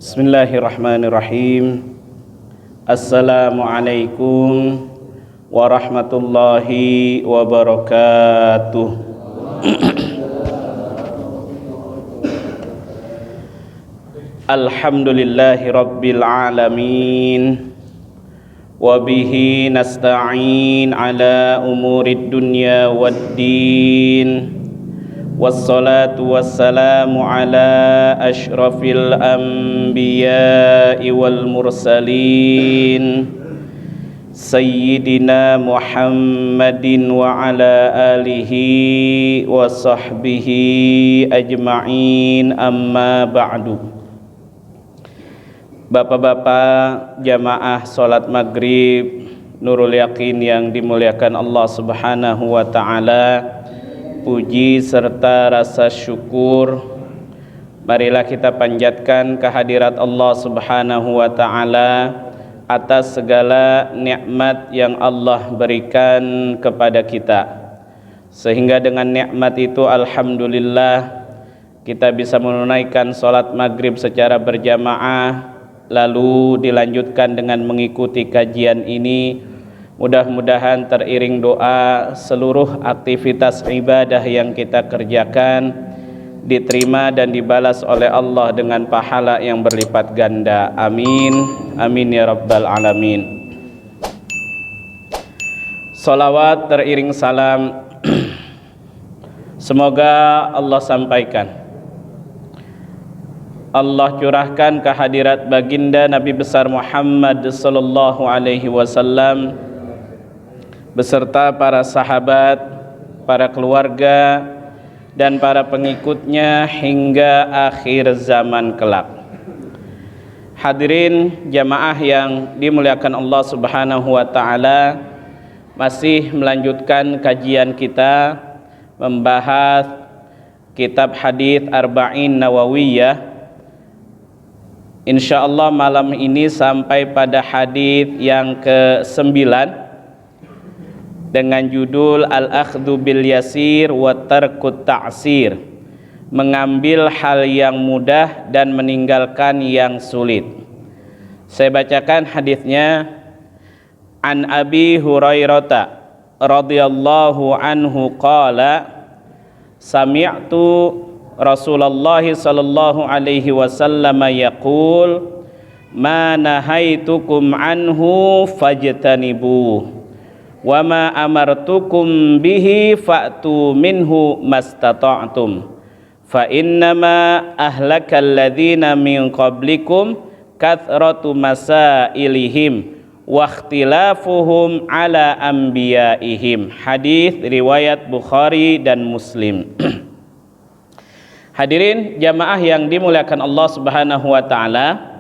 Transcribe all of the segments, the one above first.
Bismillahirrahmanirrahim. Assalamualaikum warahmatullahi wabarakatuh. Alhamdulillahi rabbil alamin. Wabihi nasta'in ala umurid dunya waddin. Wassalatu wassalamu ala ashrafil anbiya'i wal mursalin Sayyidina Muhammadin wa ala alihi wa sahbihi ajma'in, amma ba'du. Bapak-bapak jamaah salat maghrib Nurul Yakin yang dimuliakan Allah subhanahu wa ta'ala, puji serta rasa syukur marilah kita panjatkan kehadirat Allah subhanahu wa ta'ala atas segala nikmat yang Allah berikan kepada kita, sehingga dengan nikmat itu alhamdulillah kita bisa menunaikan salat maghrib secara berjamaah, lalu dilanjutkan dengan mengikuti kajian ini. Mudah-mudahan teriring doa seluruh aktivitas ibadah yang kita kerjakan diterima dan dibalas oleh Allah dengan pahala yang berlipat ganda. Amin. Amin ya rabbal alamin. Salawat teriring salam semoga Allah sampaikan, Allah curahkan kehadirat baginda Nabi besar Muhammad sallallahu alaihi wasallam beserta para sahabat, para keluarga, dan para pengikutnya hingga akhir zaman kelak. Hadirin jamaah yang dimuliakan Allah subhanahu wa ta'ala, masih melanjutkan kajian kita membahas kitab hadits Arba'in Nawawiyah. Insyaallah malam ini sampai pada hadits yang ke-9 dengan judul Al-Akhdhu bil Yasir wa Tarkut Ta'sir, mengambil hal yang mudah dan meninggalkan yang sulit. Saya bacakan hadisnya. An Abi Hurairah radhiyallahu anhu qala sami'tu Rasulullah sallallahu alaihi wasallam yaqul ma nahaitukum anhu fajtanibuh wa ma amartukum bihi fa'tu minhu mastata'tum fa innama ahlakal ladzina min qablikum kathratu masailihim wa ikhtilafuhum ala anbiya'ihim. Hadis riwayat Bukhari dan Muslim. Hadirin jamaah yang dimuliakan Allah subhanahu wa ta'ala,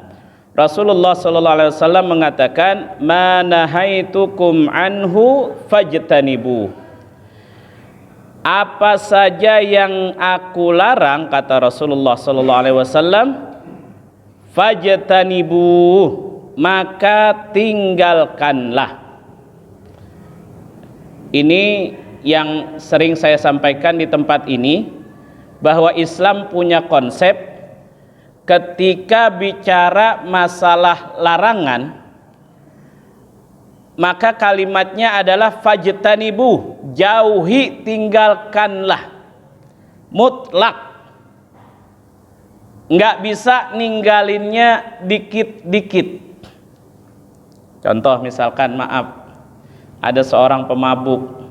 Rasulullah sallallahu alaihi wasallam mengatakan ma nahaitukum anhu fajtanibu. Apa saja yang aku larang, kata Rasulullah sallallahu alaihi wasallam, fajtanibu, maka tinggalkanlah. Ini yang sering saya sampaikan di tempat ini, bahwa Islam punya konsep ketika bicara masalah larangan, maka kalimatnya adalah fajtanibu, jauhi, tinggalkanlah, mutlak. Nggak bisa ninggalinnya dikit-dikit. Contoh misalkan, maaf, ada seorang pemabuk,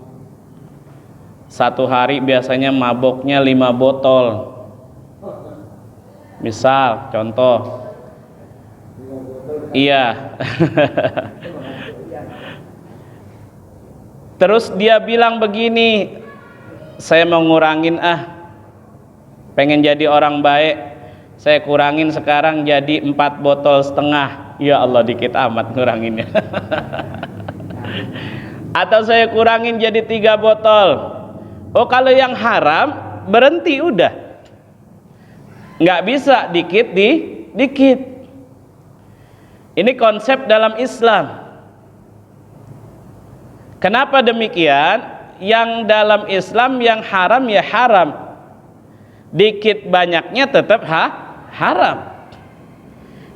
satu hari biasanya maboknya 5 botol. Misal, contoh, iya. Terus dia bilang begini, saya mau ngurangin pengen jadi orang baik, saya kurangin sekarang jadi 4,5 botol. Ya Allah, dikit amat nguranginnya. Atau saya kurangin jadi 3 botol. Oh, kalau yang haram berhenti udah. Nggak bisa dikit. Ini konsep dalam Islam. Kenapa demikian? Yang dalam Islam yang haram ya haram, dikit banyaknya tetap haram.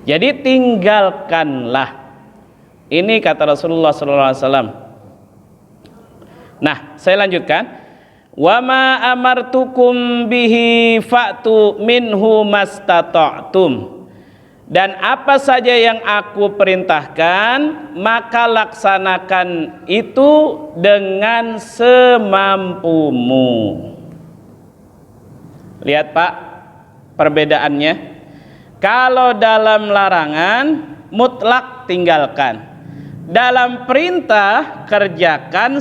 Jadi tinggalkanlah. Ini kata Rasulullah SAW. Nah, saya lanjutkan. Wa ma amartukum bihi fa'tu minhu mastata'tum. Dan apa saja yang aku perintahkan, maka laksanakan itu dengan semampumu. Lihat Pak, perbedaannya. Kalau dalam larangan, mutlak tinggalkan. Dalam perintah, kerjakan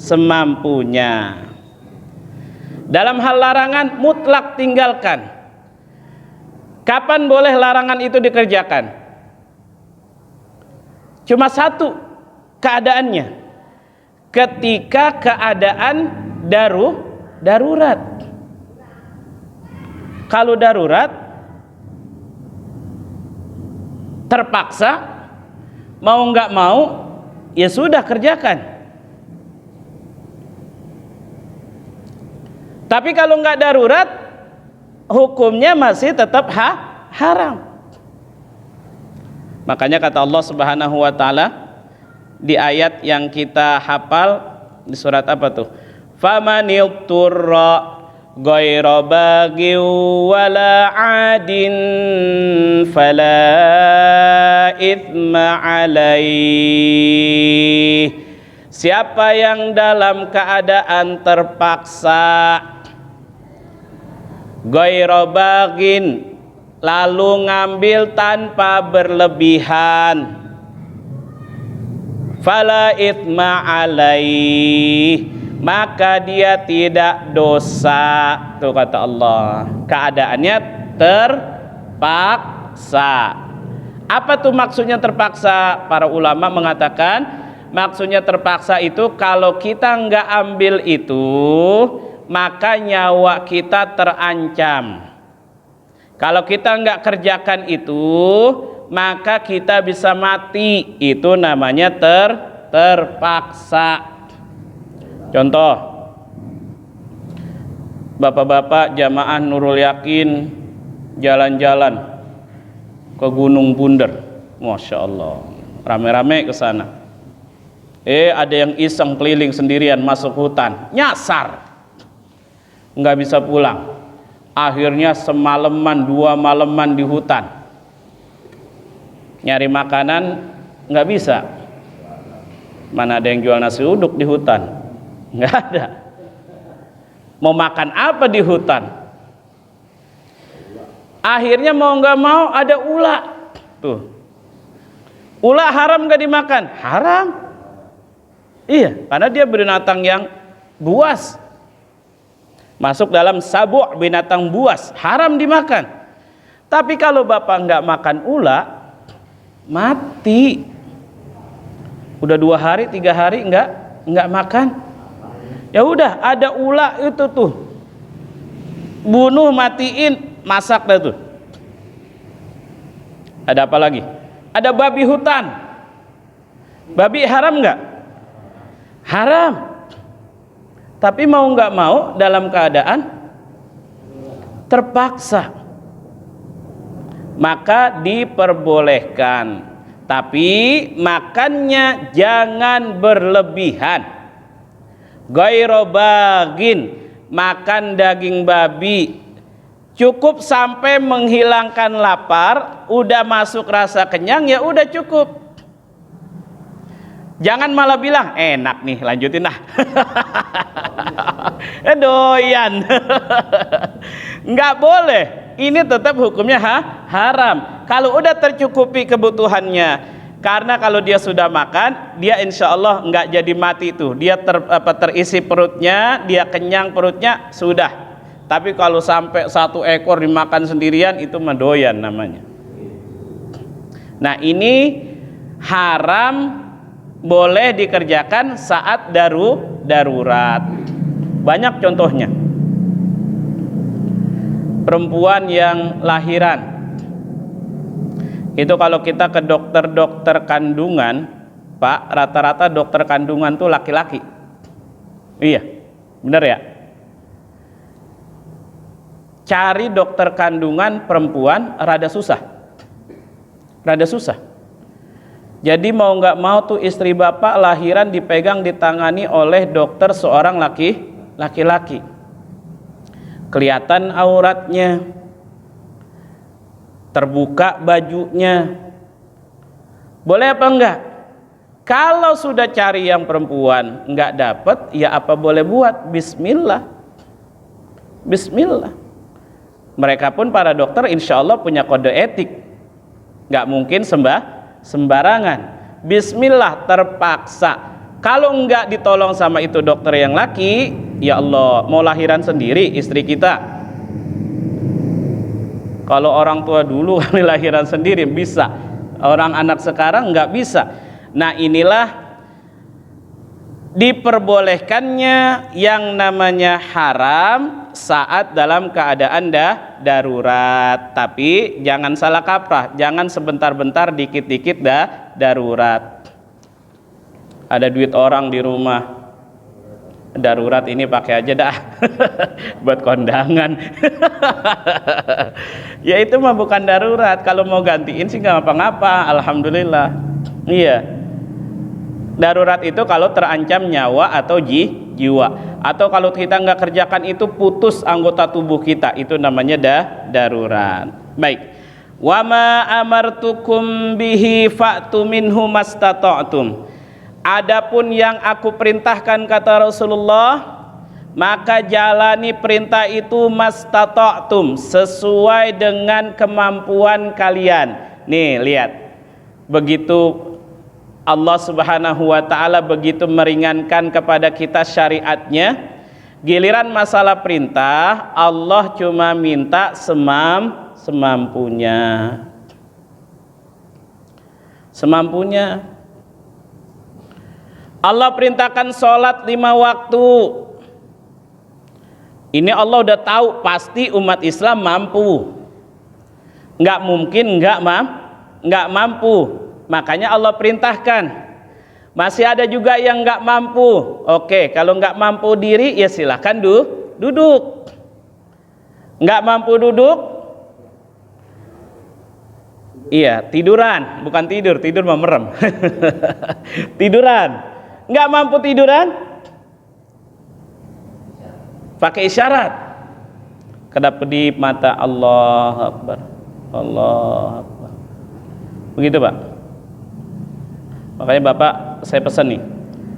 semampunya. Dalam hal larangan, mutlak tinggalkan. Kapan boleh larangan itu dikerjakan? Cuma satu keadaannya. Ketika keadaan darurat. Kalau darurat, terpaksa, mau nggak mau, ya sudah kerjakan. Tapi kalau nggak darurat, hukumnya masih tetap haram. Makanya kata Allah Subhanahu wa taala di ayat yang kita hafal di surat apa tuh? Famanil turra ghairu baghi wala 'adin fala itsma 'alaih. Siapa yang dalam keadaan terpaksa ghairu baghin, lalu ngambil tanpa berlebihan, fala itsma alaih, maka dia tidak dosa. Tuh kata Allah, keadaannya terpaksa. Apa tuh maksudnya terpaksa? Para ulama mengatakan maksudnya terpaksa itu kalau kita nggak ambil itu, maka nyawa kita terancam. Kalau kita nggak kerjakan itu, maka kita bisa mati. Itu namanya terpaksa. Contoh, bapak-bapak jamaah Nurul Yakin jalan-jalan ke Gunung Bunder, Masya Allah, rame-rame ke sana. Ada yang iseng keliling sendirian masuk hutan, nyasar, nggak bisa pulang. Akhirnya semalaman 2 malaman di hutan, nyari makanan nggak bisa. Mana ada yang jual nasi uduk di hutan? Nggak ada. Mau makan apa di hutan? Akhirnya mau nggak mau ada ula. Tuh, ula haram nggak dimakan? Haram. Iya, karena dia binatang yang buas. Masuk dalam sabu', binatang buas, haram dimakan. Tapi kalau bapak nggak makan ula, mati. Udah 2 hari 3 hari nggak makan, ya udah ada ula itu tuh, bunuh, matiin, masak dah tuh. Ada apa lagi? Ada babi hutan. Babi haram nggak? Haram. Tapi mau nggak mau dalam keadaan terpaksa, maka diperbolehkan. Tapi makannya jangan berlebihan. Ghairu baghin, makan daging babi cukup sampai menghilangkan lapar, udah masuk rasa kenyang, ya udah cukup. Jangan malah bilang enak nih, lanjutin lah. Doyan. Nggak boleh. Ini tetap hukumnya haram. Kalau udah tercukupi kebutuhannya, karena kalau dia sudah makan, dia insya Allah nggak jadi mati tuh. Dia terisi perutnya, dia kenyang perutnya, sudah. Tapi kalau sampai 1 ekor dimakan sendirian, itu mendoyan namanya. Nah, ini haram. Boleh dikerjakan saat darurat. Banyak contohnya. Perempuan yang lahiran, itu kalau kita ke dokter kandungan, Pak, rata-rata dokter kandungan tuh laki-laki. Iya, bener ya? Cari dokter kandungan perempuan rada susah. rada susah. Jadi mau nggak mau tuh istri bapak lahiran dipegang ditangani oleh dokter seorang laki-laki. Kelihatan auratnya, terbuka bajunya. Boleh apa enggak? Kalau sudah cari yang perempuan enggak dapat, ya apa boleh buat? Bismillah. Bismillah. Mereka pun para dokter insya Allah punya kode etik. Enggak mungkin sembarangan. Bismillah, terpaksa. Kalau enggak ditolong sama itu dokter yang laki, ya Allah, mau lahiran sendiri istri kita. Kalau orang tua dulu kali lahiran sendiri bisa. Orang anak sekarang enggak bisa. Nah, inilah diperbolehkannya yang namanya haram saat dalam keadaan darurat. Tapi jangan salah kaprah, jangan sebentar-bentar dikit-dikit darurat. Ada duit orang di rumah, darurat ini pakai aja dah buat kondangan. Ya itu mah bukan darurat. Kalau mau gantiin sih nggak ngapa-ngapa, alhamdulillah. Iya. Darurat itu kalau terancam nyawa atau jiwa, atau kalau kita nggak kerjakan itu putus anggota tubuh kita, itu namanya darurat. Baik. Wa ma amartukum bihi fa'tu minhu mastata'tum. Adapun yang aku perintahkan, kata Rasulullah, maka jalani perintah itu mastata'tum, sesuai dengan kemampuan kalian. Nih lihat, begitu Allah Subhanahu wa ta'ala begitu meringankan kepada kita syariatnya, giliran masalah perintah Allah cuma minta semampunya. Allah perintahkan sholat 5 waktu. Ini Allah udah tahu pasti umat Islam mampu. Nggak mungkin nggak mampu. Makanya Allah perintahkan. Masih ada juga yang nggak mampu. Oke, kalau nggak mampu diri ya silahkan duduk. Nggak mampu duduk, iya tiduran, bukan tidur mah merem. Tiduran. Nggak mampu tiduran, pakai isyarat. Kedap-kedip mata, Allahu Akbar, Allahu Akbar. Begitu Pak. Makanya Bapak, saya pesan nih,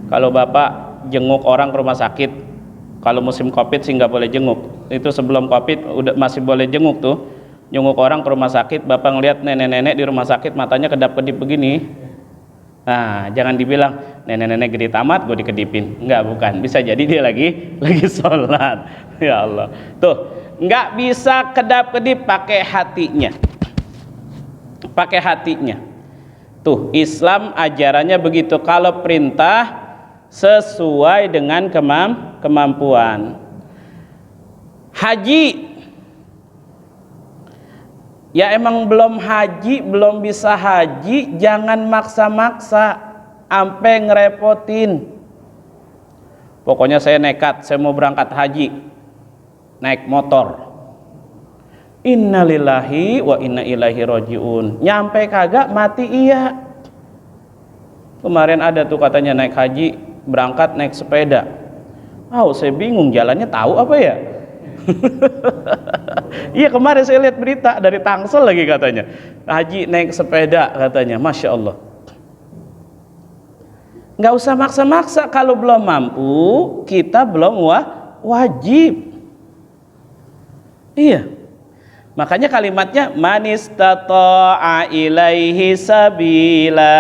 kalau Bapak jenguk orang ke rumah sakit, kalau musim Covid sih nggak boleh jenguk. Itu sebelum Covid udah masih boleh jenguk tuh. Jenguk orang ke rumah sakit, Bapak ngelihat nenek-nenek di rumah sakit matanya kedap-kedip begini. Nah, jangan dibilang nenek-nenek gede tamat gue dikedipin. Enggak, bukan. Bisa jadi dia lagi sholat. Ya Allah. Tuh, nggak bisa kedap-kedip, pakai hatinya. Pakai hatinya. Tuh, Islam ajarannya begitu. Kalau perintah sesuai dengan kemampuan. Haji, ya emang belum haji, belum bisa haji, jangan maksa-maksa sampai ngerepotin. Pokoknya saya nekat, saya mau berangkat haji, naik motor. Innalillahi wa inna ilaihi rajiun. Nyampe kagak, mati iya. Kemarin ada tuh katanya naik haji, berangkat naik sepeda. Saya bingung jalannya tahu apa ya? Iya, kemarin saya lihat berita dari Tangsel lagi katanya. Haji naik sepeda katanya, Masya Allah. Nggak usah maksa-maksa. Kalau belum mampu, kita belum wajib. Iya. Makanya kalimatnya manistata'a ilaihi sabila.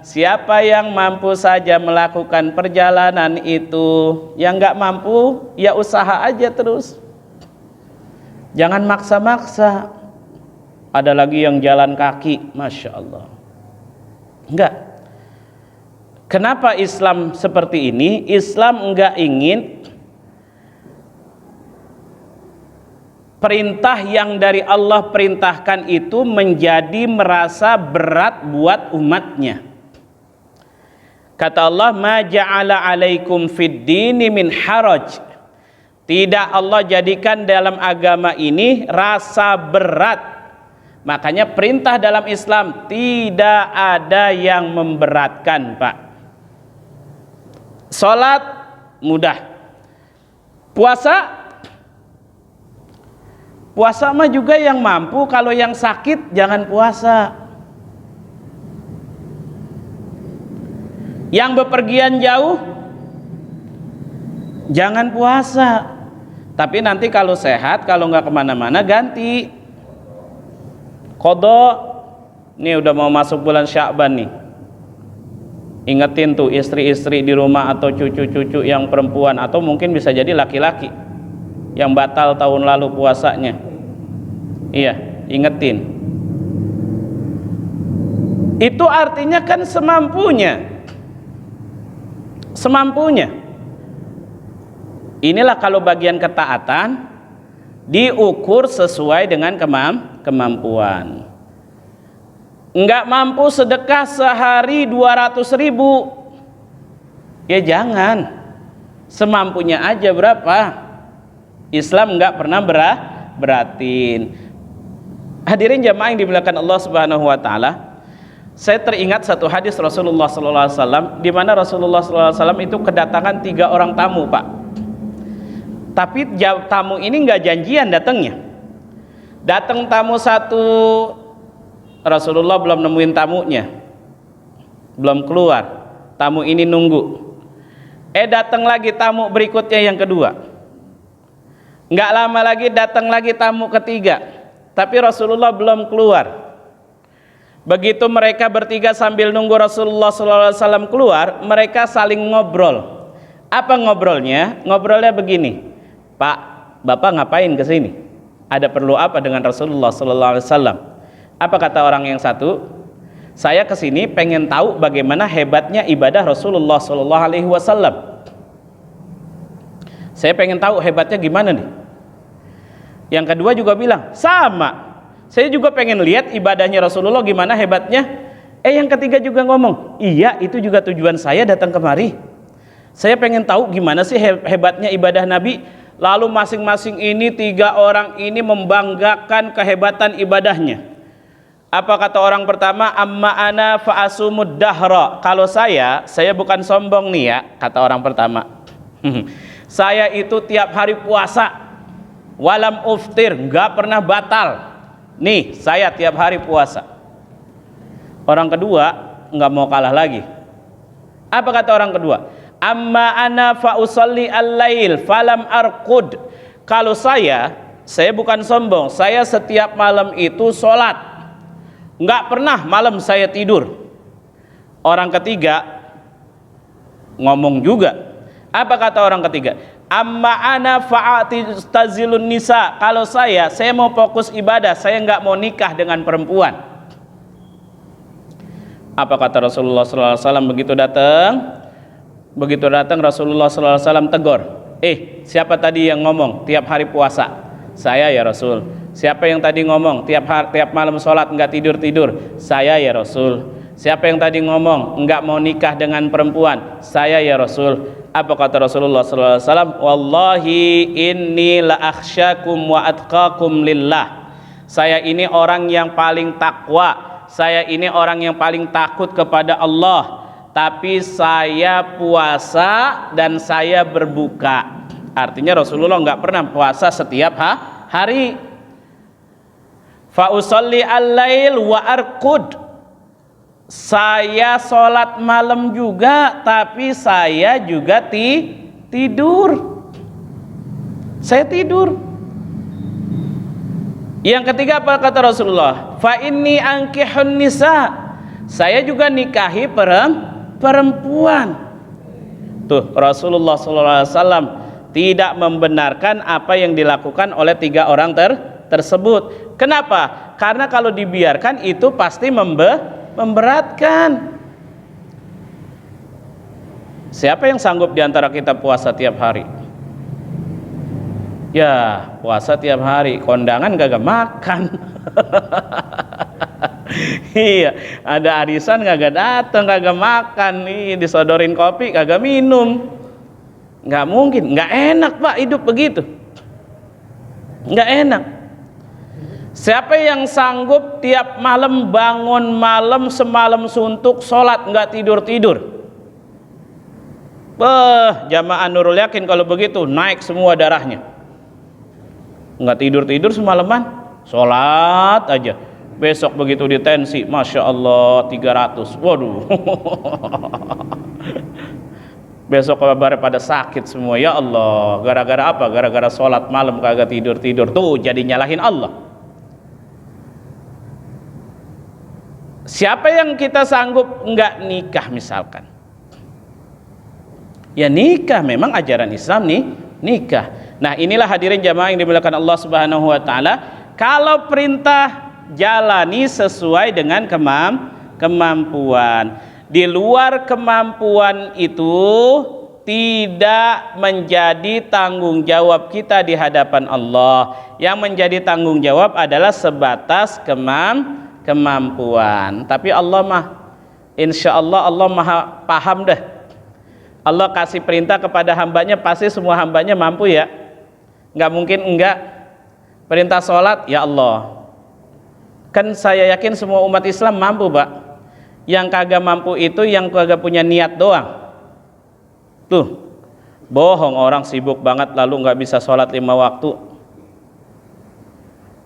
Siapa yang mampu saja melakukan perjalanan itu. Yang nggak mampu, ya usaha aja terus. Jangan maksa-maksa. Ada lagi yang jalan kaki, Masya Allah. Enggak. Kenapa Islam seperti ini? Islam enggak ingin perintah yang dari Allah perintahkan itu menjadi merasa berat buat umatnya. Kata Allah, ma ja'ala alaikum fid dini min haraj. Tidak Allah jadikan dalam agama ini rasa berat. Makanya perintah dalam Islam tidak ada yang memberatkan, Pak. Salat mudah. Puasa mah juga yang mampu, kalau yang sakit jangan puasa. Yang bepergian jauh jangan puasa. Tapi nanti kalau sehat, kalau nggak kemana-mana ganti qadha. Nih udah mau masuk bulan Sya'ban nih. Ingetin tuh istri-istri di rumah atau cucu-cucu yang perempuan, atau mungkin bisa jadi laki-laki yang batal tahun lalu puasanya. Iya, ingetin. Itu artinya kan semampunya. Inilah kalau bagian ketaatan diukur sesuai dengan kemampuan. Enggak mampu sedekah sehari 200.000, ya jangan. Semampunya aja berapa. Islam enggak pernah beratin. Hadirin jamaah yang dimuliakan Allah Subhanahu wa taala, saya teringat satu hadis Rasulullah SAW, di mana Rasulullah SAW itu kedatangan 3 orang tamu, Pak. Tapi tamu ini nggak janjian datangnya. Datang tamu satu, Rasulullah belum nemuin tamunya, belum keluar. Tamu ini nunggu. Datang lagi tamu berikutnya yang kedua. Nggak lama lagi datang lagi tamu ketiga, tapi Rasulullah belum keluar. Begitu mereka bertiga sambil nunggu Rasulullah SAW keluar, mereka saling ngobrol. Apa ngobrolnya? Ngobrolnya begini, Pak, Bapak ngapain ke sini? Ada perlu apa dengan Rasulullah SAW? Apa kata orang yang satu? Saya ke sini pengen tahu bagaimana hebatnya ibadah Rasulullah SAW. Saya pengen tahu hebatnya gimana nih. Yang kedua juga bilang, sama. Saya juga pengen lihat ibadahnya Rasulullah gimana hebatnya. Yang ketiga juga ngomong, iya itu juga tujuan saya datang kemari. Saya pengen tahu gimana sih hebatnya ibadah Nabi. Lalu masing-masing ini 3 orang ini membanggakan kehebatan ibadahnya. Apa kata orang pertama? Amma ana fa'asumud dahra. Kalau saya bukan sombong nih ya, kata orang pertama. Saya itu tiap hari puasa. Walam uftir, nggak pernah batal. Nih, saya tiap hari puasa. Orang kedua nggak mau kalah lagi. Apa kata orang kedua? Amma ana fa usalli al-lail falam arqud. Kalau saya bukan sombong, saya setiap malam itu sholat, nggak pernah malam saya tidur. Orang ketiga ngomong juga. Apa kata orang ketiga? Amma ana fa'atazilun nisa. Kalau saya mau fokus ibadah, saya nggak mau nikah dengan perempuan. Apa kata Rasulullah SAW begitu datang? Begitu datang Rasulullah SAW tegur. Siapa tadi yang ngomong tiap hari puasa? Saya ya Rasul. Siapa yang tadi ngomong tiap malam sholat nggak tidur? Saya ya Rasul. Siapa yang tadi ngomong nggak mau nikah dengan perempuan? Saya ya Rasul. Apa kata Rasulullah SAW? Wallahi inni la akhsyakum wa atqakum lillah. Saya ini orang yang paling takwa. Saya ini orang yang paling takut kepada Allah. Tapi saya puasa dan saya berbuka. Artinya Rasulullah nggak pernah puasa setiap hari. Fa usalli al-lail wa arqud. Saya sholat malam juga, tapi saya juga tidur. Saya tidur. Yang ketiga apa kata Rasulullah? Fa inni ankihun nisa. Saya juga nikahi perempuan. Tuh Rasulullah SAW tidak membenarkan apa yang dilakukan oleh 3 orang tersebut. Kenapa? Karena kalau dibiarkan itu pasti memberatkan. Siapa yang sanggup diantara kita puasa tiap hari? Ya puasa tiap hari, kondangan kagak makan. Iya, ada arisan kagak datang, kagak makan. Nih disodorin kopi kagak minum. Nggak mungkin, nggak enak Pak hidup begitu. Nggak enak. Siapa yang sanggup tiap malam bangun malam semalam suntuk, sholat nggak tidur-tidur? Jamaah Nurul Yakin kalau begitu naik semua darahnya. Nggak tidur-tidur semalaman, sholat aja. Besok begitu ditensi, Masya Allah 300. Waduh. Besok kabar pada sakit semua. Ya Allah, gara-gara apa? Gara-gara sholat malam kagak tidur-tidur. Tuh jadi nyalahin Allah. Siapa yang kita sanggup nggak nikah misalkan? Ya nikah, memang ajaran Islam nih nikah. Nah inilah hadirin jamaah yang dimuliakan Allah Subhanahu Wa Taala. Kalau perintah jalani sesuai dengan kemampuan. Di luar kemampuan itu tidak menjadi tanggung jawab kita di hadapan Allah. Yang menjadi tanggung jawab adalah sebatas kemampuan. Tapi Allah mah, insya Allah Allah maha paham dah. Allah kasih perintah kepada hambanya, pasti semua hambanya mampu ya. Nggak mungkin enggak. Perintah sholat, ya Allah, kan saya yakin semua umat Islam mampu Pak. Yang kagak mampu itu yang kagak punya niat doang. Tuh bohong, orang sibuk banget lalu nggak bisa sholat 5 waktu.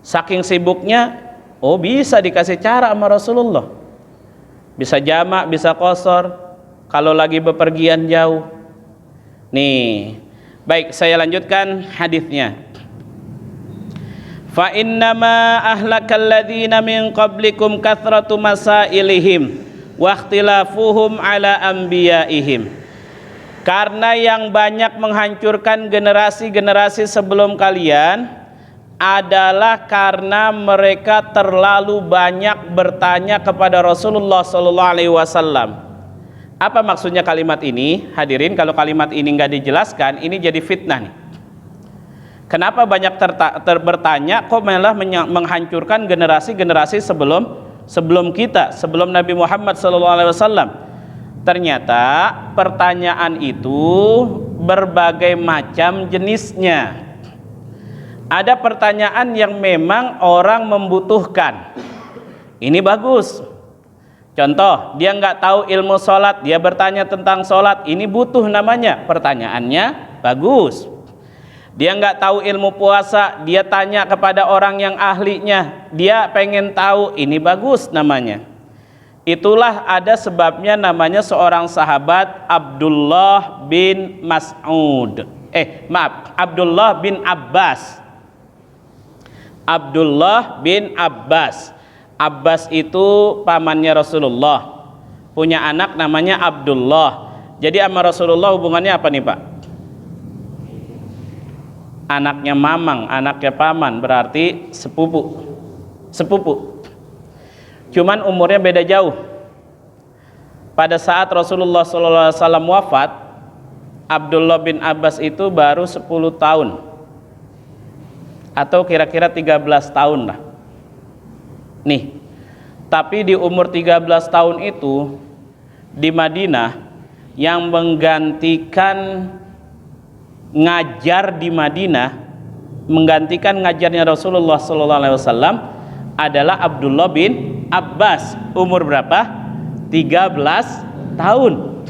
Saking sibuknya, oh bisa dikasih cara sama Rasulullah, bisa jamak, bisa qashar kalau lagi bepergian jauh. Nih, baik saya lanjutkan hadisnya. Fa innama ahlakal ladzina min qablikum kathratu masailihim wa ikhtilafuhum ala anbiyaihim. Karena yang banyak menghancurkan generasi-generasi sebelum kalian adalah karena mereka terlalu banyak bertanya kepada Rasulullah sallallahu alaihi wasallam. Apa maksudnya kalimat ini? Hadirin, kalau kalimat ini nggak dijelaskan, ini jadi fitnah nih. Kenapa banyak bertanya, kok malah menghancurkan generasi-generasi sebelum kita, sebelum Nabi Muhammad SAW? Ternyata pertanyaan itu berbagai macam jenisnya. Ada pertanyaan yang memang orang membutuhkan. Ini bagus. Contoh, dia nggak tahu ilmu sholat, dia bertanya tentang sholat, ini butuh namanya, pertanyaannya bagus. Dia nggak tahu ilmu puasa, dia tanya kepada orang yang ahlinya, dia pengen tahu, ini bagus namanya. Itulah ada sebabnya namanya seorang sahabat Abdullah bin Mas'ud. Abdullah bin Abbas. Abdullah bin Abbas. Abbas itu pamannya Rasulullah, punya anak namanya Abdullah. Jadi sama Rasulullah hubungannya apa nih Pak? Anaknya mamang, anaknya paman, berarti sepupu. Cuman umurnya beda jauh. Pada saat Rasulullah SAW wafat, Abdullah bin Abbas itu baru 10 tahun atau kira-kira 13 tahun lah. Nih, tapi di umur 13 tahun itu di Madinah, yang menggantikan ngajar di Madinah, menggantikan ngajarnya Rasulullah SAW adalah Abdullah bin Abbas. Umur berapa? 13 tahun.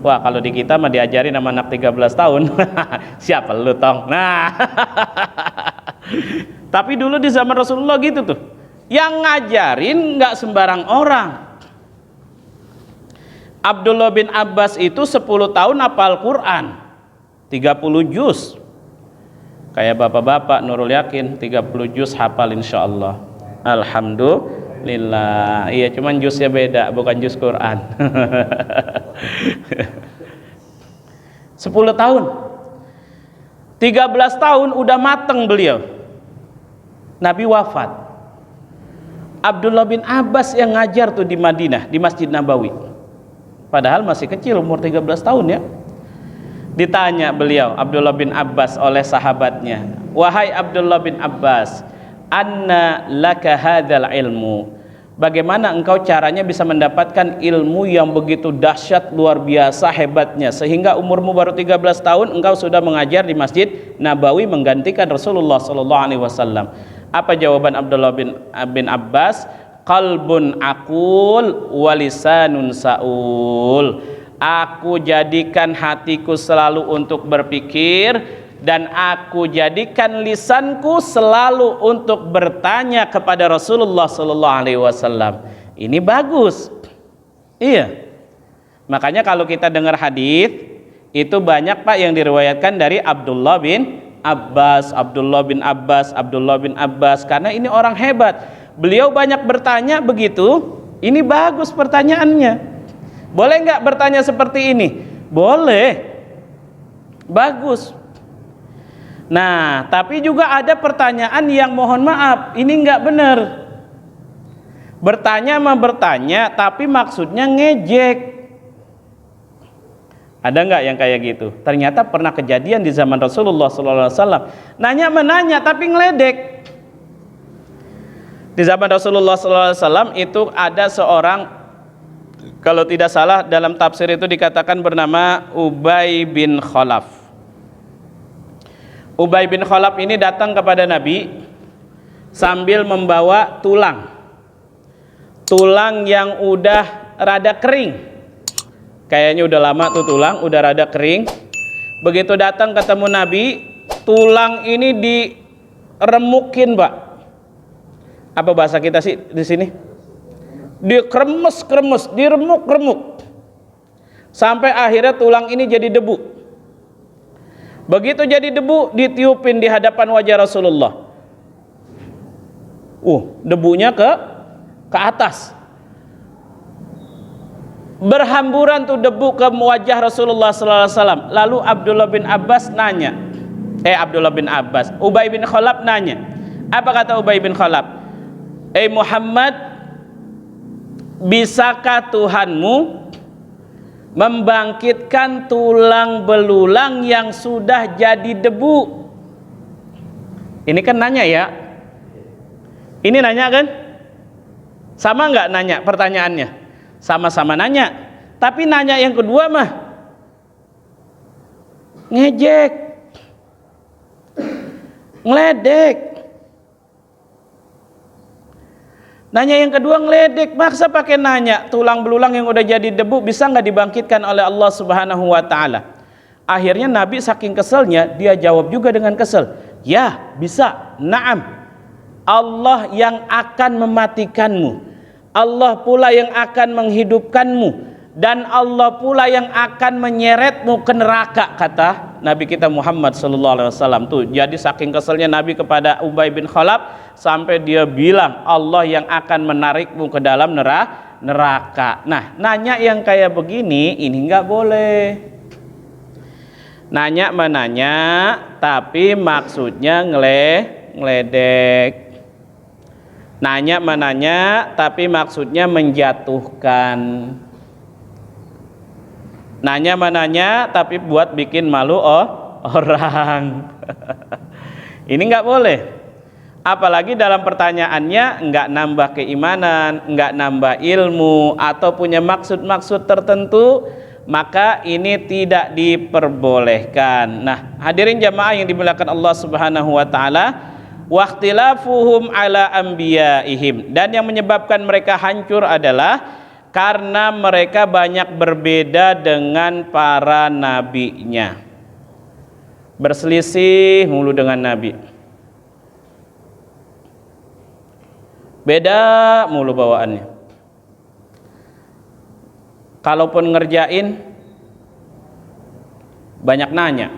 Wah, kalau di kita mah diajarin sama anak 13 tahun. Siapa lu tong? Nah. Tapi dulu di zaman Rasulullah gitu tuh. Yang ngajarin nggak sembarang orang. Abdullah bin Abbas itu 10 tahun hafal Quran, 30 juz. Kayak bapak-bapak Nurul Yakin 30 juz hafal insyaallah. Alhamdulillah. Iya, cuman juznya beda, bukan juz Quran. 10 tahun. 13 tahun udah mateng beliau. Nabi wafat. Abdullah bin Abbas yang ngajar tuh di Madinah, di Masjid Nabawi. Padahal masih kecil, umur 13 tahun ya. Ditanya beliau, Abdullah bin Abbas, oleh sahabatnya, "Wahai Abdullah bin Abbas, anna laka hadzal ilmu?" Bagaimana engkau caranya bisa mendapatkan ilmu yang begitu dahsyat, luar biasa hebatnya, sehingga umurmu baru 13 tahun engkau sudah mengajar di Masjid Nabawi menggantikan Rasulullah SAW. Apa jawaban Abdullah bin Abbas? Qalbun aqul walisanun saul. Aku jadikan hatiku selalu untuk berpikir, dan aku jadikan lisanku selalu untuk bertanya kepada Rasulullah sallallahu alaihi wasallam. Ini bagus. Iya. Makanya kalau kita dengar hadis itu banyak Pak yang diriwayatkan dari Abdullah bin Abbas, karena ini orang hebat. Beliau banyak bertanya begitu. Ini bagus pertanyaannya. Boleh nggak bertanya seperti ini? Boleh. Bagus. Nah, tapi juga ada pertanyaan yang mohon maaf, ini nggak benar. Bertanya mah bertanya, tapi maksudnya ngejek. Ada nggak yang kayak gitu? Ternyata pernah kejadian di zaman Rasulullah SAW. Nanya menanya tapi ngeledek. Di zaman Rasulullah SAW itu ada seorang, kalau tidak salah dalam tafsir itu dikatakan bernama Ubay bin Khalaf. Ubay bin Khalaf ini datang kepada Nabi sambil membawa tulang yang udah rada kering. Kayaknya udah lama tuh tulang, udah rada kering. Begitu datang ketemu Nabi, tulang ini diremukin, Pak. Apa bahasa kita sih di sini? Dikremes-kremes, diremuk-remuk. Sampai akhirnya tulang ini jadi debu. Begitu jadi debu, ditiupin di hadapan wajah Rasulullah. Debunya ke atas. Berhamburan tuh debu ke wajah Rasulullah SAW. Lalu Ubay bin Khalaf nanya. Apa kata Ubay bin Khalaf? Muhammad, bisakah Tuhanmu membangkitkan tulang belulang yang sudah jadi debu? Ini kan nanya ya. Ini nanya kan? Sama nggak nanya pertanyaannya? Sama-sama nanya, tapi nanya yang kedua mah ngejek, ngeledek. Nanya yang kedua ngeledek, maksa pakai nanya tulang belulang yang udah jadi debu bisa nggak dibangkitkan oleh Allah Subhanahu wa Ta'ala. Akhirnya Nabi saking keselnya dia jawab juga dengan kesel, ya bisa, na'am, Allah yang akan mematikanmu, Allah pula yang akan menghidupkanmu, dan Allah pula yang akan menyeretmu ke neraka, kata Nabi kita Muhammad SAW. Tuh, jadi saking keselnya Nabi kepada Ubay bin Khalaf sampai dia bilang Allah yang akan menarikmu ke dalam neraka. Nah, nanya yang kayak begini ini nggak boleh. Nanya menanya tapi maksudnya ngeledek. Nanya menanya tapi maksudnya menjatuhkan. Nanya menanya tapi buat bikin malu orang. Ini nggak boleh. Apalagi dalam pertanyaannya nggak nambah keimanan, nggak nambah ilmu, atau punya maksud-maksud tertentu, maka ini tidak diperbolehkan. Nah, hadirin jamaah yang dimuliakan Allah Subhanahu wa Ta'ala, waqtilafuhum ala anbiyaihim, dan yang menyebabkan mereka hancur adalah karena mereka banyak berbeda dengan para nabinya, berselisih mulu dengan nabi, beda mulu bawaannya. Kalaupun ngerjain banyak nanya,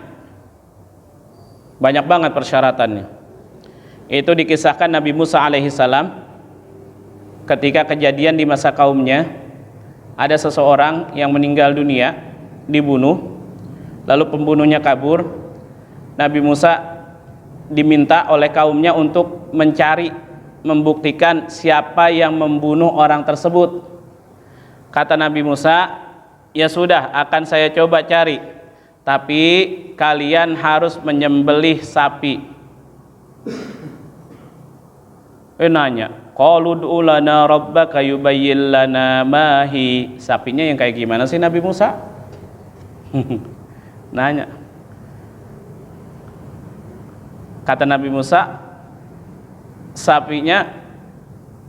banyak banget persyaratannya. Itu dikisahkan Nabi Musa alaihissalam ketika kejadian di masa kaumnya, ada seseorang yang meninggal dunia, dibunuh, lalu pembunuhnya kabur. Nabi Musa diminta oleh kaumnya untuk mencari, membuktikan siapa yang membunuh orang tersebut. Kata Nabi Musa, ya sudah, akan saya coba cari, tapi kalian harus menyembelih sapi. Nanya, qalu ud'u lana rabbaka yubayyin lana ma hi. Sapinya yang kayak gimana sih Nabi Musa? Nanya. Kata Nabi Musa, sapinya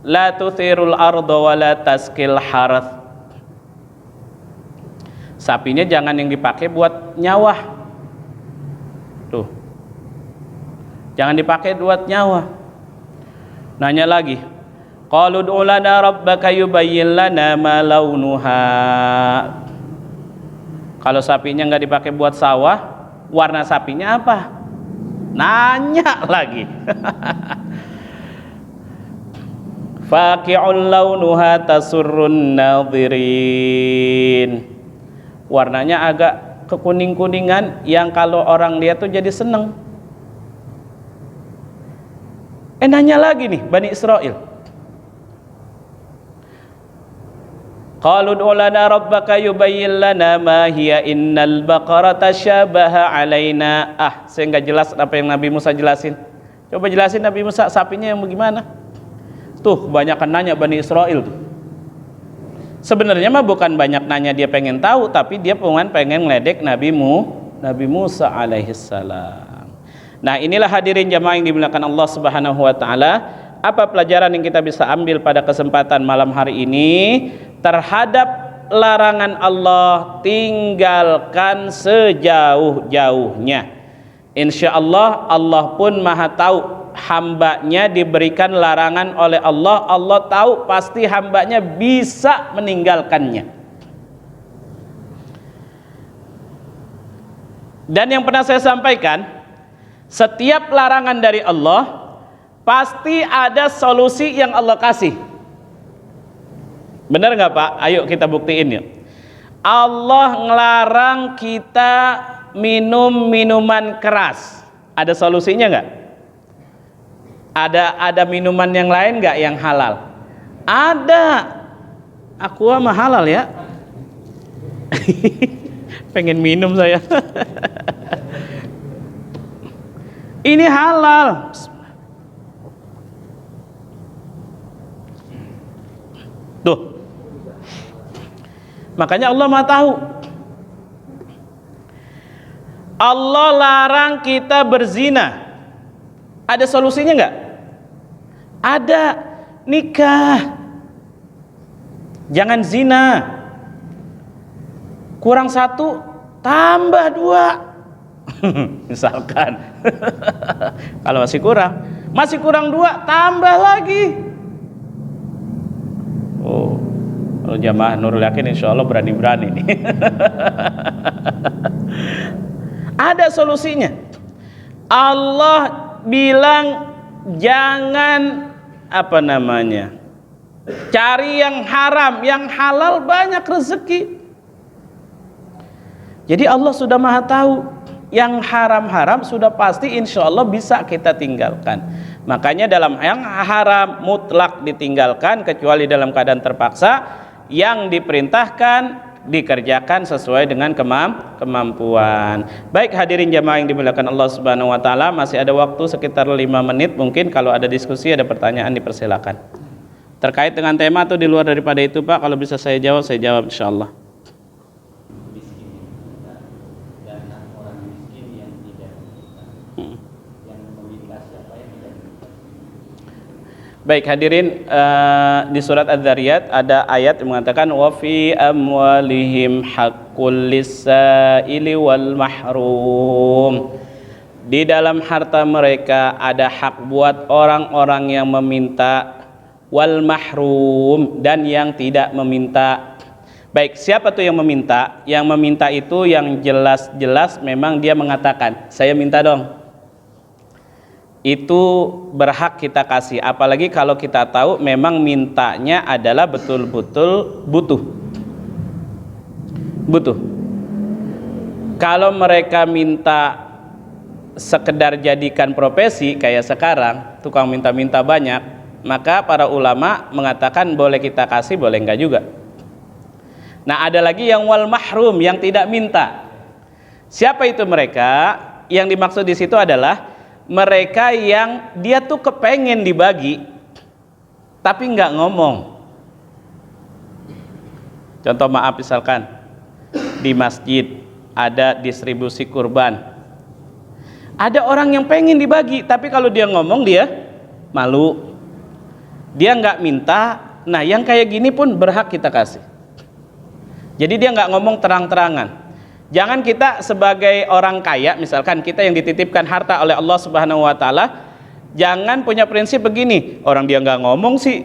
la tuthirul arda wa la taskil harath. Sapinya jangan yang dipakai buat nyawah. Tuh. Jangan dipakai buat nyawa. Nanya lagi. Qalu ud'u lana rabbaka yubayyin lana ma launuha. Kalau sapinya enggak dipakai buat sawah, warna sapinya apa? Nanya lagi. Faqi'un launuha tasurrun nadhirin. Warnanya agak kekuning-kuningan yang kalau orang lihat tuh jadi seneng. Nanya lagi nih Bani Israel. Qalu ud'u lana rabbaka yubayyin lana ma hiya innal baqara tashabaha alaina. Saya enggak jelas apa yang Nabi Musa jelasin. Coba jelasin Nabi Musa sapinya yang bagaimana? Tuh kebanyakan nanya Bani Israel tuh. Sebenarnya mah bukan banyak nanya dia pengen tahu, tapi dia pengen ngeledek Nabi Musa alaihissalam. Nah, inilah hadirin jamaah yang dimuliakan Allah Subhanahu wa taala. Apa pelajaran yang kita bisa ambil pada kesempatan malam hari ini terhadap larangan Allah? Tinggalkan sejauh-jauhnya. Insya Allah, Allah pun maha tahu hambanya diberikan larangan oleh Allah. Allah tahu pasti hambanya bisa meninggalkannya. Dan yang pernah saya sampaikan, setiap larangan dari Allah pasti ada solusi yang Allah kasih. Benar nggak Pak? Ayo kita buktiin yuk. Allah ngelarang kita minum minuman keras. Ada solusinya nggak? Ada minuman yang lain nggak yang halal? Ada. Aqua mah halal ya. Pengen minum saya. Ini halal. Tuh. Makanya Allah Maha tahu. Allah larang kita berzina. Ada solusinya enggak? Ada. Nikah. Jangan zina. Kurang satu, tambah dua. Misalkan. Kalau masih kurang dua, tambah lagi. Oh, kalau jamaah Nurul Yakin insya Allah berani-berani nih. Ada solusinya. Allah bilang jangan cari yang haram, yang halal banyak rezeki. Jadi Allah sudah maha tahu. Yang haram-haram sudah pasti insya Allah bisa kita tinggalkan. Makanya dalam yang haram mutlak ditinggalkan kecuali dalam keadaan terpaksa. Yang diperintahkan dikerjakan sesuai dengan kemampuan. Baik hadirin jamaah yang dimuliakan Allah Subhanahu wa taala, masih ada waktu sekitar 5 menit. Mungkin kalau ada diskusi, ada pertanyaan dipersilakan. Terkait dengan tema atau di luar daripada itu Pak, kalau bisa saya jawab insyaallah. Baik hadirin, di surat Az-Zariyat ada ayat yang mengatakan wa fi amwalihim haqqul lis-sa'ili wal mahrum. Di dalam harta mereka ada hak buat orang-orang yang meminta, wal mahrum, dan yang tidak meminta. Baik, siapa tuh yang meminta? Yang meminta itu yang jelas-jelas memang dia mengatakan, saya minta dong. Itu berhak kita kasih, apalagi kalau kita tahu memang mintanya adalah betul-betul butuh. Kalau mereka minta sekedar jadikan profesi kayak sekarang, tukang minta-minta banyak, maka para ulama mengatakan boleh kita kasih, boleh enggak juga. Nah, ada lagi yang wal mahrum, yang tidak minta. Siapa itu mereka? Yang dimaksud di situ adalah mereka yang dia tuh kepengen dibagi tapi nggak ngomong. Contoh maaf, misalkan di masjid ada distribusi kurban, ada orang yang pengen dibagi tapi kalau dia ngomong dia malu. Dia nggak minta. Nah yang kayak gini pun berhak kita kasih. Jadi dia nggak ngomong terang-terangan. Jangan kita sebagai orang kaya, misalkan kita yang dititipkan harta oleh Allah Subhanahu wa taala, jangan punya prinsip begini, orang dia nggak ngomong sih.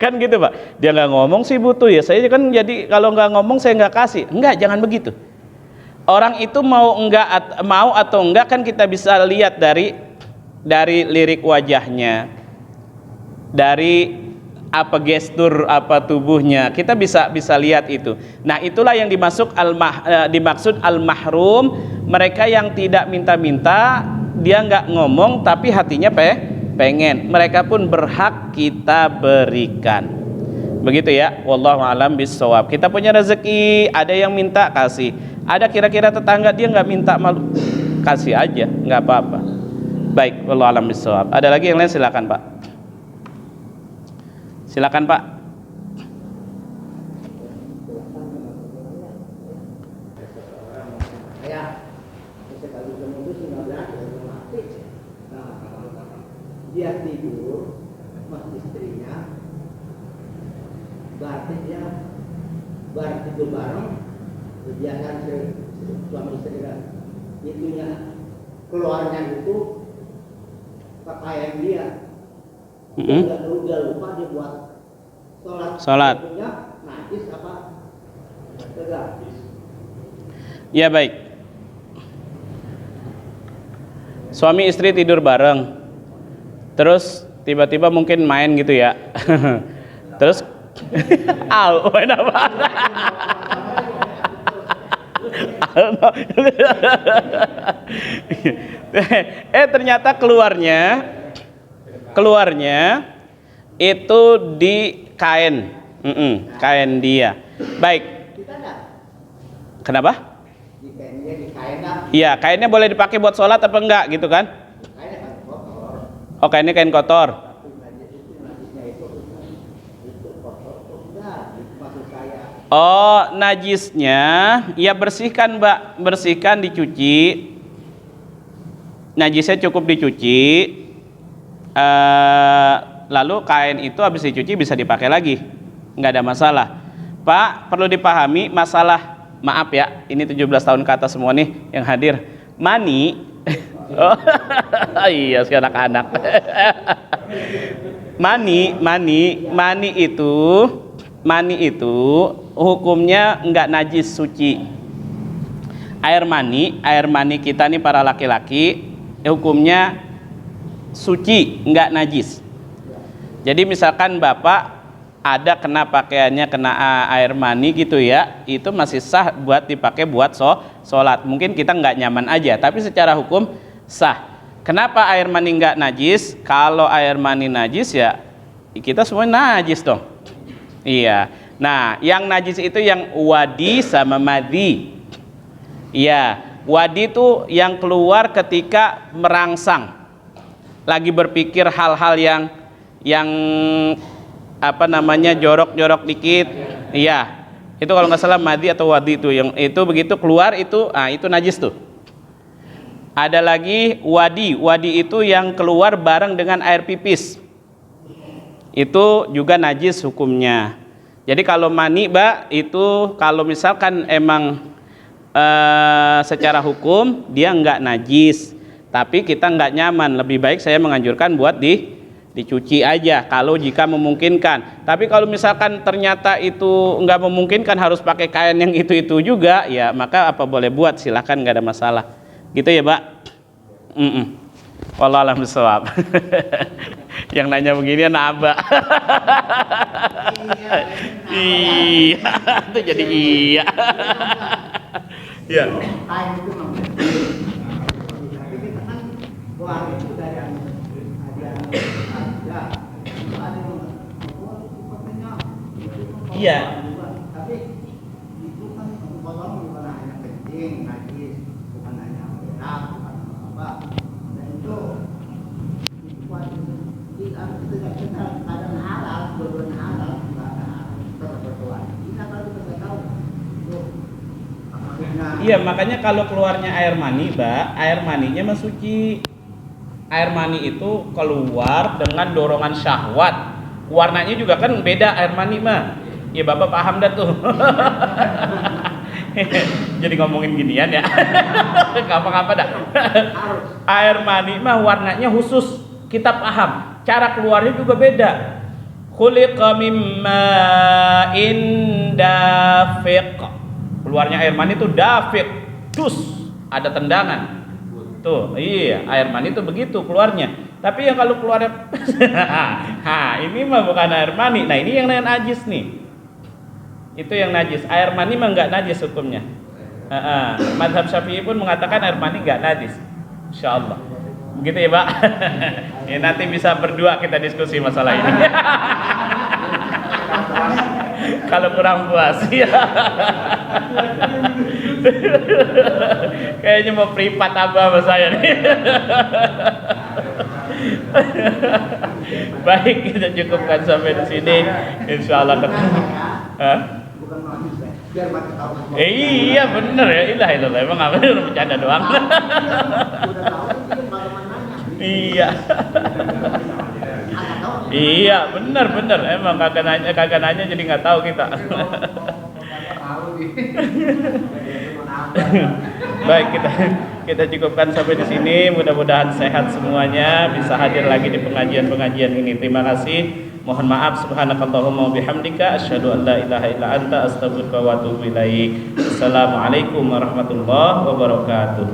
Kan gitu Pak, dia nggak ngomong sih butuh ya, saya kan jadi kalau nggak ngomong saya nggak kasih. Enggak, jangan begitu. Orang itu mau atau enggak kan kita bisa lihat dari lirik wajahnya, dari apa gestur apa tubuhnya, kita bisa lihat itu. Nah itulah yang dimaksud al-mahrum, mereka yang tidak minta-minta, dia nggak ngomong tapi hatinya pengen, mereka pun berhak kita berikan. Begitu ya, wallahu alam bissawab. Kita punya rezeki, ada yang minta kasih, ada kira-kira tetangga dia nggak minta, malu, kasih aja, nggak apa-apa. Baik, wallahu alam bissawab. Ada lagi yang lain, silakan Pak. Silakan Pak. Dia tidur sama istrinya, berarti dia tidur bareng, kebiasaan suami istri kan, itunya keluarnya itu pakaian dia. Dia lupa dia buat sholat. Najis apa? Tegak. Ya baik. Suami istri tidur bareng, terus tiba-tiba mungkin main gitu ya. Terus main apa? Ternyata keluarnya itu di kain, kain dia. Baik. Kenapa? Iya, kainnya boleh dipakai buat sholat apa enggak gitu kan? Oh, kainnya kain kotor. Oh, najisnya ya bersihkan Mbak, bersihkan, dicuci. Najisnya cukup dicuci. Lalu kain itu habis dicuci bisa dipakai lagi, nggak ada masalah. Pak, perlu dipahami masalah, maaf ya, ini 17 tahun ke atas semua nih yang hadir, mani. Oh, iya sekarang anak-anak. mani itu hukumnya nggak najis, suci. Air mani kita nih para laki-laki hukumnya suci, nggak najis. Jadi misalkan Bapak ada kena pakaiannya, kena air mani gitu ya, itu masih sah buat dipakai buat sholat. Mungkin kita nggak nyaman aja, tapi secara hukum sah. Kenapa air mani nggak najis? Kalau air mani najis ya kita semua najis dong. Iya. Nah, yang najis itu yang wadi sama madhi. Iya, wadi itu yang keluar ketika merangsang, lagi berpikir hal-hal yang apa namanya, jorok-jorok dikit. Iya, itu kalau nggak salah madhi atau wadi itu, yang itu begitu keluar itu, itu najis tuh. Ada lagi wadi itu yang keluar bareng dengan air pipis, itu juga najis hukumnya. Jadi kalau mani Mbak, itu kalau misalkan emang secara hukum dia nggak najis, tapi kita nggak nyaman, lebih baik saya menganjurkan buat dicuci aja kalau jika memungkinkan. Tapi kalau misalkan ternyata itu nggak memungkinkan, harus pakai kain yang itu juga, ya maka apa boleh buat, silahkan, nggak ada masalah. Gitu ya Mbak. Wallahu a'lam bishawab. Yang nanya begini Abah. Iya, itu jadi iya. Ya. Iya. Tapi itu kan potong bukan hanya kencing, najis, bukan hanya berak, bukan apa. Dan itu itu kadang halal, beberapa halal, berdoa. Kita baru kita tahu. Iya, makanya kalau keluarnya air mani, Mbak, air maninya mah suci. Air mani itu keluar dengan dorongan syahwat. Warnanya juga kan beda air mani mah. Ya Bapak paham dah tuh. Jadi ngomongin ginian ya. Ngapa-ngapa dah. Air mani mah warnanya khusus, kita paham. Cara keluarnya juga beda. Khuliqa mimma dafiq. Keluarnya air mani itu dafiq, dus, ada tendangan. Tuh, iya, air mani itu begitu keluarnya. Tapi yang kalau keluarnya ini mah bukan air mani. Nah, ini yang najis nih. Itu yang najis. Air mani mah enggak najis hukumnya. Mazhab Syafi'i pun mengatakan air mani enggak najis. Insyaallah. Begitu ya, Pak. Ya, nanti bisa berdua kita diskusi masalah ini. Kalau kurang puas ya. Kayaknya mau privat apa sama saya nih. Baik, kita cukupkan sampai di sini. Insyaallah ketemu. Iya bener ya, ilah emang apa udah bercanda doang. Iya. Iya bener emang kagak nanya jadi nggak tahu kita. Baik, kita cukupkan sampai di sini. Mudah-mudahan sehat semuanya, bisa hadir lagi di pengajian ini. Terima kasih. Mohon maaf. Subhanakallahumma wa bihamdika asyhadu an la ilaha illa anta astaghfiruka wa atubu ilaik. Assalamualaikum warahmatullahi wabarakatuh.